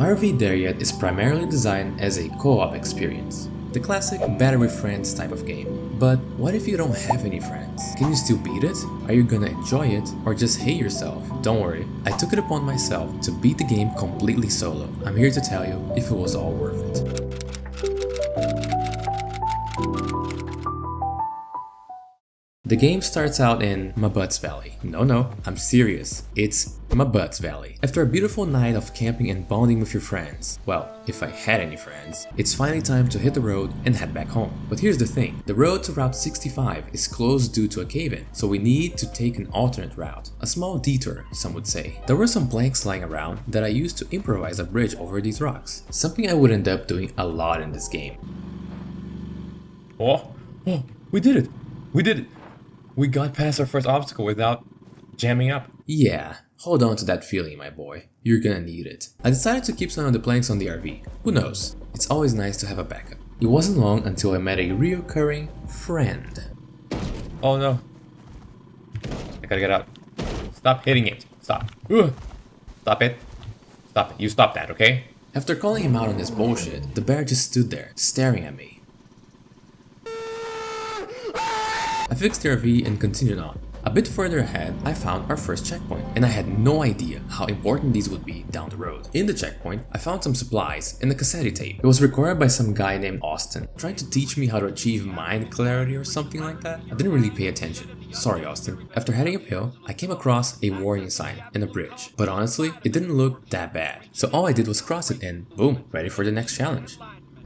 RV There Yet is primarily designed as a co-op experience. The classic better with friends type of game. But what if you don't have any friends? Can you still beat it? Are you gonna enjoy it or just hate yourself? Don't worry, I took it upon myself to beat the game completely solo. I'm here to tell you if it was all worth it. The game starts out in my butts valley. No, I'm serious. It's my butts valley. After a beautiful night of camping and bonding with your friends, well, if I had any friends, it's finally time to hit the road and head back home. But here's the thing, the road to Route 65 is closed due to a cave-in, so we need to take an alternate route. A small detour, some would say. There were some planks lying around that I used to improvise a bridge over these rocks, something I would end up doing a lot in this game. Oh, we did it! We did it! We got past our first obstacle without jamming up. Yeah, hold on to that feeling, my boy. You're gonna need it. I decided to keep some of the planks on the RV. Who knows? It's always nice to have a backup. It wasn't long until I met a reoccurring friend. Oh no. I gotta get out. Stop hitting it. Stop. Ugh. Stop it. Stop it. You stop that, okay? After calling him out on his bullshit, the bear just stood there, staring at me. I fixed the RV and continued on. A bit further ahead, I found our first checkpoint, and I had no idea how important these would be down the road. In the checkpoint, I found some supplies and a cassette tape. It was recorded by some guy named Austin, trying to teach me how to achieve mind clarity or something like that. I didn't really pay attention. Sorry, Austin. After heading uphill, I came across a warning sign and a bridge, but honestly, it didn't look that bad. So all I did was cross it and boom, ready for the next challenge.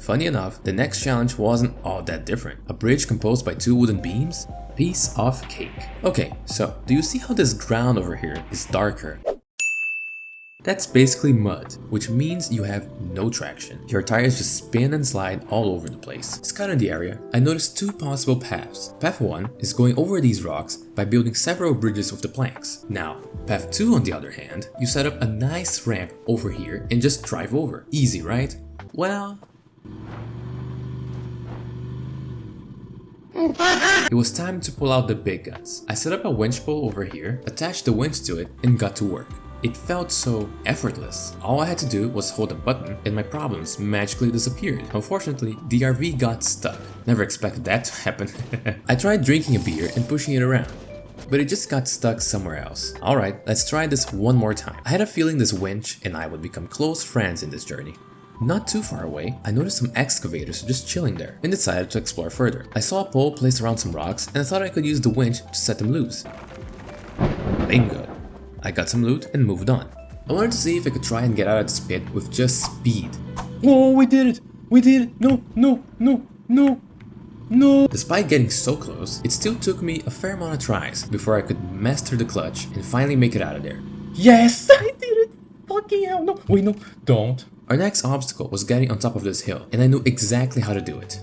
Funny enough, the next challenge wasn't all that different. A bridge composed by 2 wooden beams? Piece of cake. Okay, so do you see how this ground over here is darker? That's basically mud, which means you have no traction. Your tires just spin and slide all over the place. Scouting the area, I noticed 2 possible paths. Path 1 is going over these rocks by building several bridges with the planks. Now, path 2 on the other hand, you set up a nice ramp over here and just drive over. Easy, right? Well, it was time to pull out the big guns. I set up a winch pole over here, attached the winch to it, and got to work. It felt so effortless. All I had to do was hold a button and my problems magically disappeared. Unfortunately, the RV got stuck. Never expected that to happen. I tried drinking a beer and pushing it around, but it just got stuck somewhere else. Alright, let's try this one more time. I had a feeling this winch and I would become close friends in this journey. Not too far away, I noticed some excavators just chilling there and decided to explore further. I saw a pole placed around some rocks and I thought I could use the winch to set them loose. Bingo! I got some loot and moved on. I wanted to see if I could try and get out of this pit with just speed. Oh, we did it! We did it! No! Despite getting so close, it still took me a fair amount of tries before I could master the clutch and finally make it out of there. Yes! I did it! Fucking hell, no! Wait, no, don't. Our next obstacle was getting on top of this hill, and I knew exactly how to do it.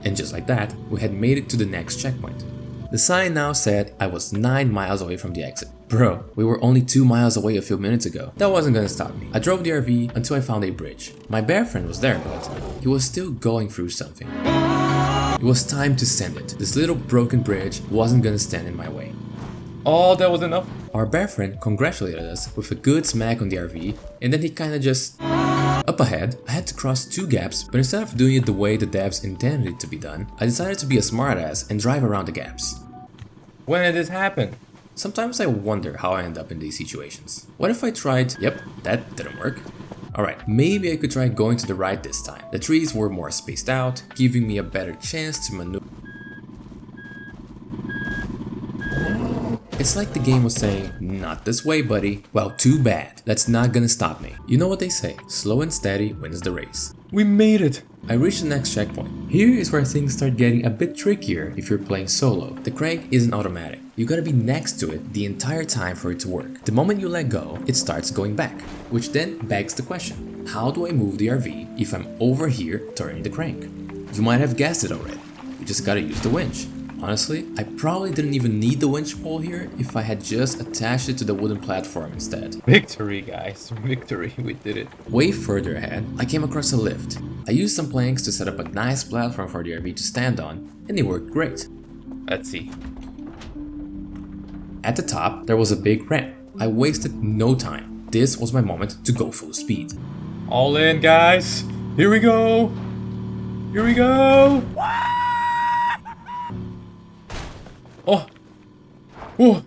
And just like that, we had made it to the next checkpoint. The sign now said I was 9 miles away from the exit. Bro, we were only 2 miles away a few minutes ago. That wasn't gonna stop me. I drove the RV until I found a bridge. My bear friend was there, but he was still going through something. It was time to send it. This little broken bridge wasn't gonna stand in my way. Oh, that was enough? Our bear friend congratulated us with a good smack on the RV, and then he kinda just... Up ahead, I had to cross 2 gaps, but instead of doing it the way the devs intended it to be done, I decided to be a smartass and drive around the gaps. When did this happen? Sometimes I wonder how I end up in these situations. What if I tried... Yep, that didn't work. Alright, maybe I could try going to the right this time. The trees were more spaced out, giving me a better chance to maneuver. It's like the game was saying, not this way, buddy. Well, too bad. That's not gonna stop me. You know what they say, slow and steady wins the race. We made it! I reached the next checkpoint. Here is where things start getting a bit trickier if you're playing solo. The crank isn't automatic. You gotta be next to it the entire time for it to work. The moment you let go, it starts going back. Which then begs the question, how do I move the RV if I'm over here turning the crank? You might have guessed it already. You just gotta use the winch. Honestly, I probably didn't even need the winch pole here if I had just attached it to the wooden platform instead. Victory, guys. Victory. We did it. Way further ahead, I came across a lift. I used some planks to set up a nice platform for the RV to stand on, and it worked great. Let's see. At the top, there was a big ramp. I wasted no time. This was my moment to go full speed. All in, guys. Here we go. Here we go. Oh. Oh.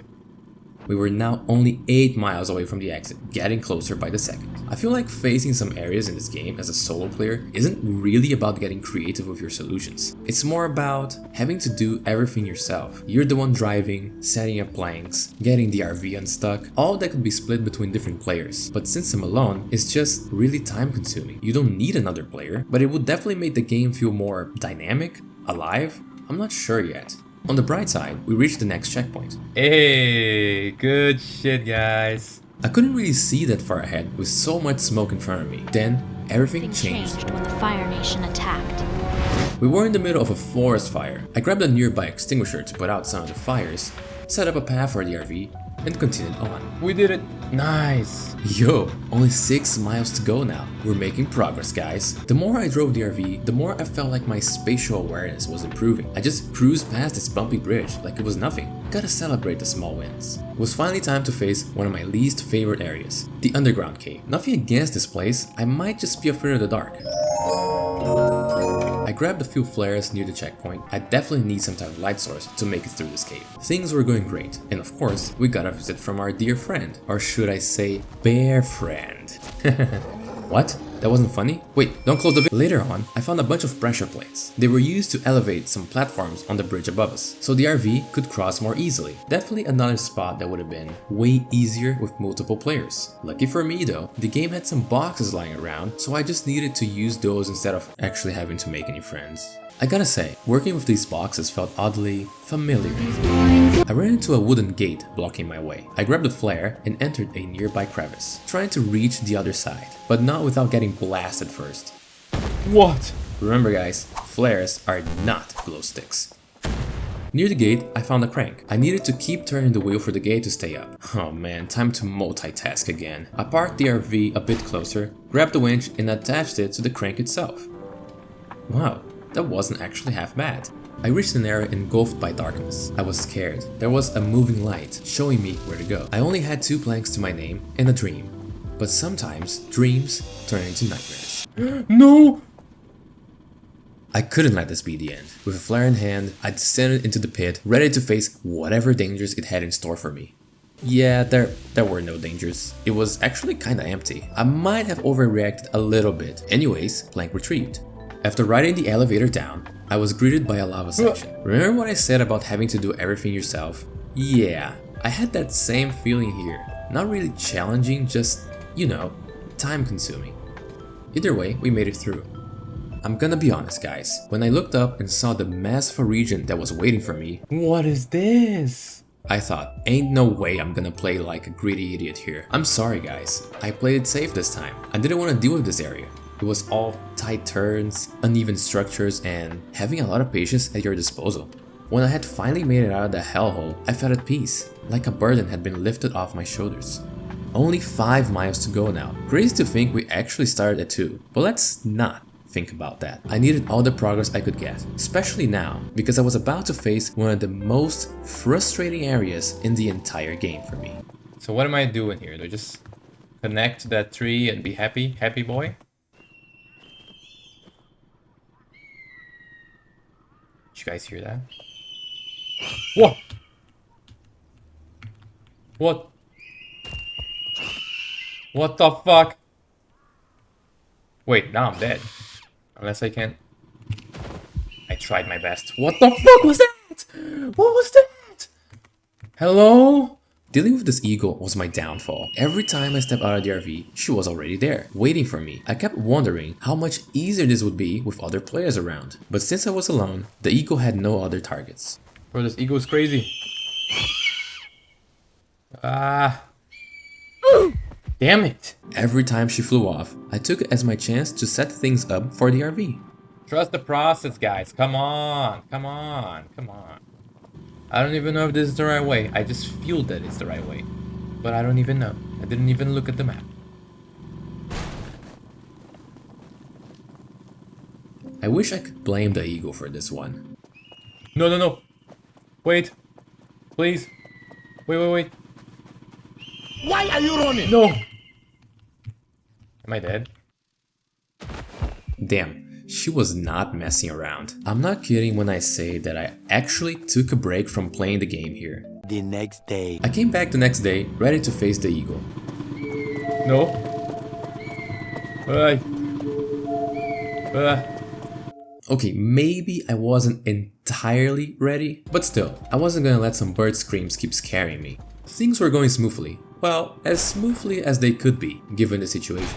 We were now only 8 miles away from the exit, getting closer by the second. I feel like facing some areas in this game as a solo player isn't really about getting creative with your solutions. It's more about having to do everything yourself. You're the one driving, setting up planks, getting the RV unstuck. All that could be split between different players. But since I'm alone, it's just really time consuming. You don't need another player, but it would definitely make the game feel more dynamic, alive. I'm not sure yet. On the bright side, we reached the next checkpoint. Hey, good shit, guys. I couldn't really see that far ahead with so much smoke in front of me. Then, everything Things changed. when the Fire Nation attacked. We were in the middle of a forest fire. I grabbed a nearby extinguisher to put out some of the fires, set up a path for the RV, and continued on. We did it. Nice. Yo, only 6 miles to go now. We're making progress, guys. The more I drove the RV, the more I felt like my spatial awareness was improving. I just cruised past this bumpy bridge like it was nothing. Gotta celebrate the small wins. It was finally time to face one of my least favorite areas, the underground cave. Nothing against this place, I might just be afraid of the dark. I grabbed a few flares near the checkpoint. I definitely need some type of light source to make it through this cave. Things were going great, and of course, we got a visit from our dear friend, or should I say, bear friend. What? That wasn't funny? Wait, don't close the video. Later on, I found a bunch of pressure plates. They were used to elevate some platforms on the bridge above us, so the RV could cross more easily. Definitely another spot that would have been way easier with multiple players. Lucky for me though, the game had some boxes lying around, so I just needed to use those instead of actually having to make any friends. I gotta say, working with these boxes felt oddly familiar. I ran into a wooden gate blocking my way. I grabbed a flare and entered a nearby crevice, trying to reach the other side, but not without getting blasted first. What? Remember guys, flares are not glow sticks. Near the gate, I found a crank. I needed to keep turning the wheel for the gate to stay up. Oh man, time to multitask again. I parked the RV a bit closer, grabbed the winch and attached it to the crank itself. Wow. That wasn't actually half bad. I reached an area engulfed by darkness. I was scared. There was a moving light showing me where to go. I only had 2 planks to my name and a dream. But sometimes dreams turn into nightmares. No! I couldn't let this be the end. With a flare in hand, I descended into the pit, ready to face whatever dangers it had in store for me. Yeah, there were no dangers. It was actually kinda empty. I might have overreacted a little bit. Anyways, plank retrieved. After riding the elevator down, I was greeted by a lava section. Remember what I said about having to do everything yourself? Yeah, I had that same feeling here. Not really challenging, just, you know, time consuming. Either way, we made it through. I'm gonna be honest guys, when I looked up and saw the massive region that was waiting for me, What is this? I thought, ain't no way I'm gonna play like a greedy idiot here. I'm sorry guys, I played it safe this time. I didn't want to deal with this area. It was all tight turns, uneven structures, and having a lot of patience at your disposal. When I had finally made it out of the hellhole, I felt at peace, like a burden had been lifted off my shoulders. Only 5 miles to go now. Crazy to think we actually started at 2, but let's not think about that. I needed all the progress I could get, especially now, because I was about to face one of the most frustrating areas in the entire game for me. So what am I doing here? Do I just connect to that tree and be happy? Happy boy? Did you guys hear that? What? What? What the fuck? Wait, now I'm dead. Unless I can... I tried my best. What the fuck was that? What was that? Hello? Dealing with this eagle was my downfall. Every time I stepped out of the RV, she was already there, waiting for me. I kept wondering how much easier this would be with other players around. But since I was alone, the eagle had no other targets. Bro, this eagle is crazy. Ah. Damn it. Every time she flew off, I took it as my chance to set things up for the RV. Trust the process, guys. Come on. Come on. Come on. I don't even know if this is the right way. I just feel that it's the right way. But I don't even know. I didn't even look at the map. I wish I could blame the eagle for this one. No, no, no. Wait. Please. Wait, wait, wait. Why are you running? No. Am I dead? Damn, she was not messing around. I'm not kidding when I say that I actually took a break from playing the game here. The next day. I came back the next day, ready to face the eagle. No. Okay, maybe I wasn't entirely ready, but still, I wasn't gonna let some bird screams keep scaring me. Things were going smoothly. Well, as smoothly as they could be, given the situation.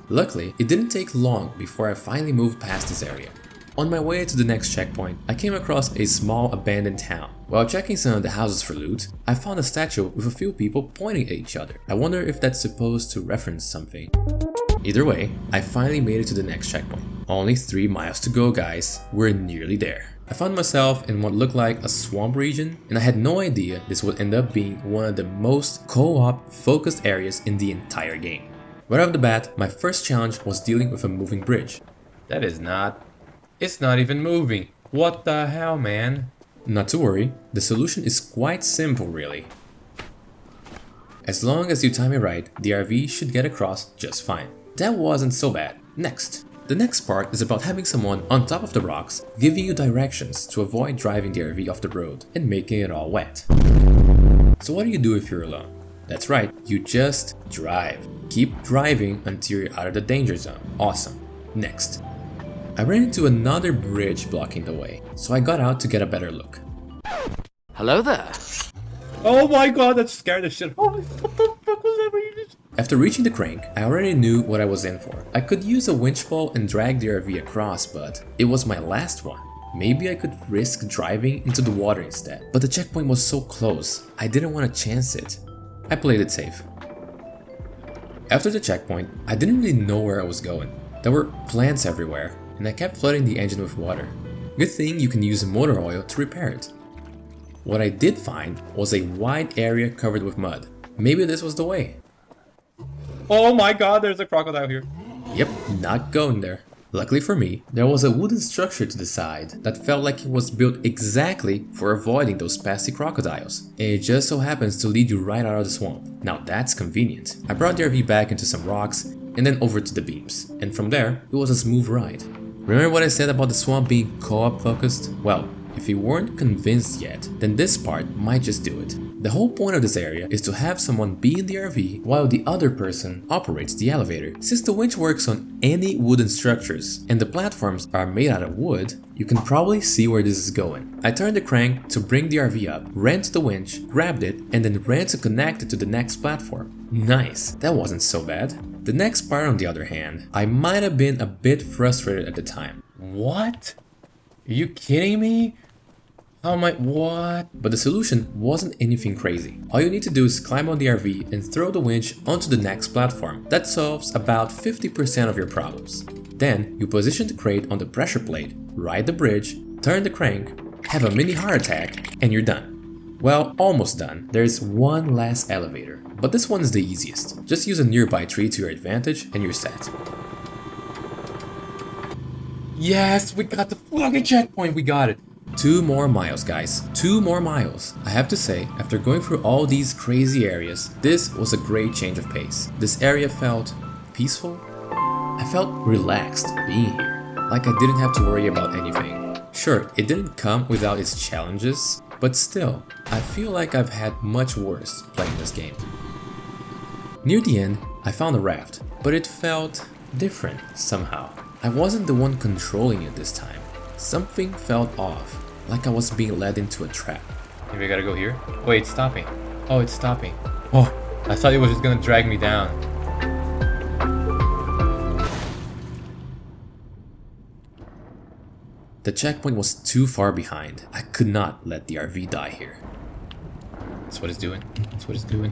Luckily, it didn't take long before I finally moved past this area. On my way to the next checkpoint, I came across a small abandoned town. While checking some of the houses for loot, I found a statue with a few people pointing at each other. I wonder if that's supposed to reference something. Either way, I finally made it to the next checkpoint. Only 3 miles to go, guys. We're nearly there. I found myself in what looked like a swamp region, and I had no idea this would end up being one of the most co-op focused areas in the entire game. Right off the bat, my first challenge was dealing with a moving bridge. That is not... It's not even moving. What the hell, man? Not to worry, the solution is quite simple really. As long as you time it right, the RV should get across just fine. That wasn't so bad. Next. The next part is about having someone on top of the rocks giving you directions to avoid driving the RV off the road and making it all wet. So what do you do if you're alone? That's right, you just drive. Keep driving until you're out of the danger zone. Awesome. Next. I ran into another bridge blocking the way, so I got out to get a better look. Hello there. Oh my god, that scared the shit. Oh, what the fuck was that? After reaching the crank, I already knew what I was in for. I could use a winch pole and drag the RV across, but it was my last one. Maybe I could risk driving into the water instead, but the checkpoint was so close, I didn't want to chance it. I played it safe. After the checkpoint, I didn't really know where I was going. There were plants everywhere, and I kept flooding the engine with water. Good thing you can use motor oil to repair it. What I did find was a wide area covered with mud. Maybe this was the way. Oh my god, there's a crocodile here. Yep, not going there. Luckily for me, there was a wooden structure to the side that felt like it was built exactly for avoiding those pesky crocodiles. And it just so happens to lead you right out of the swamp. Now that's convenient. I brought the RV back into some rocks and then over to the beams. And from there, it was a smooth ride. Remember what I said about the swamp being co-op focused? Well, if you weren't convinced yet, then this part might just do it. The whole point of this area is to have someone be in the RV while the other person operates the elevator. Since the winch works on any wooden structures and the platforms are made out of wood, you can probably see where this is going. I turned the crank to bring the RV up, ran to the winch, grabbed it, and then ran to connect it to the next platform. Nice, that wasn't so bad. The next part, on the other hand, I might have been a bit frustrated at the time. What? Are you kidding me? How am I? What? But the solution wasn't anything crazy. All you need to do is climb on the RV and throw the winch onto the next platform. That solves about 50% of your problems. Then you position the crate on the pressure plate, ride the bridge, turn the crank, have a mini heart attack, and you're done. Well, almost done. There's one last elevator, but this one is the easiest. Just use a nearby tree to your advantage and you're set. Yes, we got the fucking checkpoint. We got it. 2 more miles, guys. 2 more miles. I have to say, after going through all these crazy areas, this was a great change of pace. This area felt peaceful. I felt relaxed being here, like I didn't have to worry about anything. Sure, it didn't come without its challenges, but still, I feel like I've had much worse playing this game. Near the end, I found a raft, but it felt different somehow. I wasn't the one controlling it this time. Something felt off, like I was being led into a trap. Maybe I gotta go here? Wait, it's stopping. Oh, it's stopping. Oh, I thought it was just gonna drag me down. The checkpoint was too far behind. I could not let the RV die here. That's what it's doing. That's what it's doing.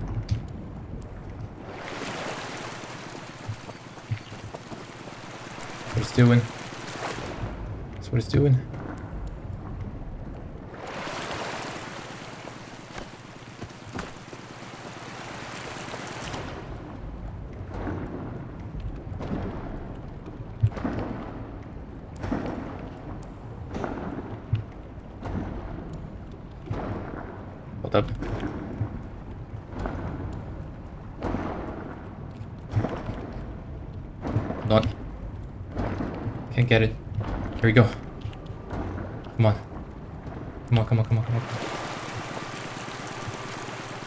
What it's doing. That's what it's doing. Hold up. Hold on. Can't get it. Here we go. Come on. Come on, come on, come on, come on.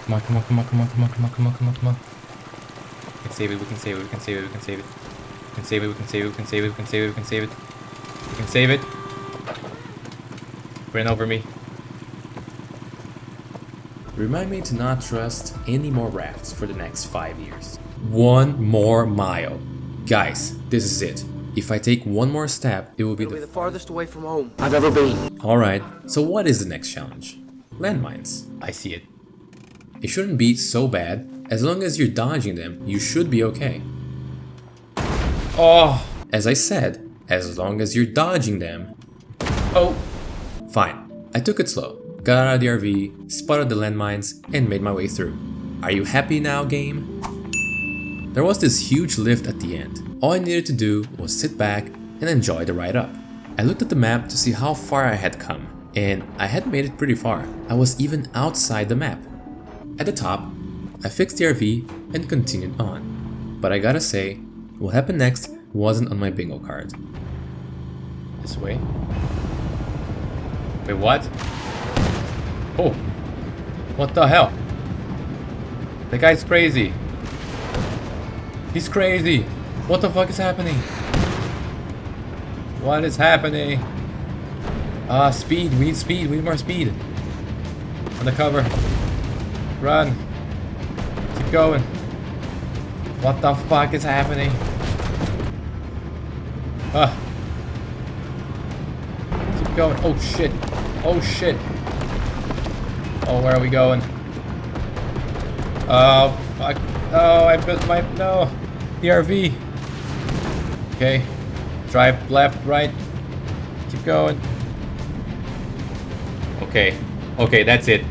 Come on, come on, come on, come on, come on, come on, come on, come on, come on. We can save it, we can save it, we can save it, we can save it. We can save it, we can save it, we can save it, we can save it, we can save it. We can save it. Ran over me. Remind me to not trust any more rafts for the next 5 years. 1 more mile. Guys, this is it. If I take one more step, it will be It'll be the farthest away from home I've ever been. Alright, so what is the next challenge? Landmines. I see it. It shouldn't be so bad. As long as you're dodging them, you should be okay. Oh! As I said, as long as you're dodging them. Oh! Fine. I took it slow. Got out of the RV, spotted the landmines, and made my way through. Are you happy now, game? There was this huge lift at the end. All I needed to do was sit back and enjoy the ride up. I looked at the map to see how far I had come, and I had made it pretty far. I was even outside the map. At the top, I fixed the RV and continued on. But I gotta say, what happened next wasn't on my bingo card. This way? Wait, what? Oh! What the hell? The guy's crazy. He's crazy. What the fuck is happening? What is happening? Speed. We need speed. We need more speed. Undercover. Run. Keep going. What the fuck is happening? Keep going. Oh shit. Oh shit. Oh, where are we going? Oh, fuck. Oh, I built my... No. The RV. Okay. Drive left, right. Keep going. Okay. Okay, that's it.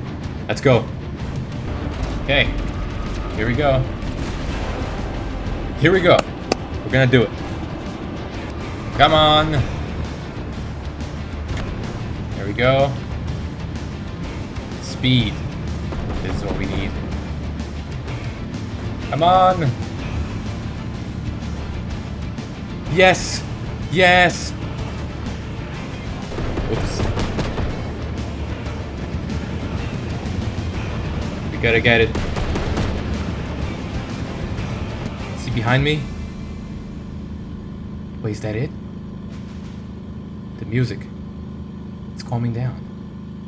Let's go. Okay. Here we go. Here we go. We're gonna do it. Come on. There we go. Speed. This is what we need. Come on. Yes. Yes. Oops. We gotta get it. Is he behind me? Wait, is that it? The music. It's calming down.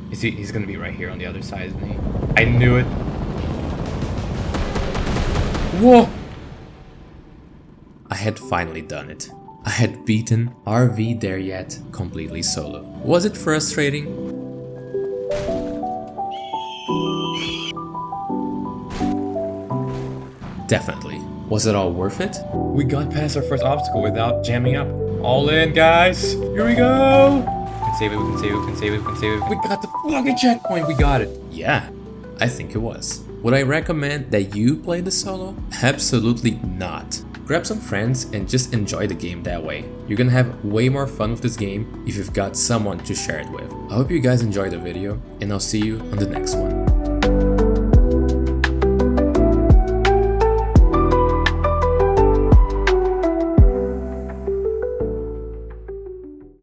He's gonna be right here on the other side, isn't he? I knew it. Whoa! I had finally done it. I had beaten RV There Yet completely solo. Was it frustrating? Definitely. Was it all worth it? We got past our first obstacle without jamming up. All in, guys! Here we go! We can save it, we can save it, we can save it, we can save it. We got the fucking checkpoint, we got it! Yeah, I think it was. Would I recommend that you play the solo? Absolutely not. Grab some friends and just enjoy the game that way. You're gonna have way more fun with this game if you've got someone to share it with. I hope you guys enjoyed the video, and I'll see you on the next one.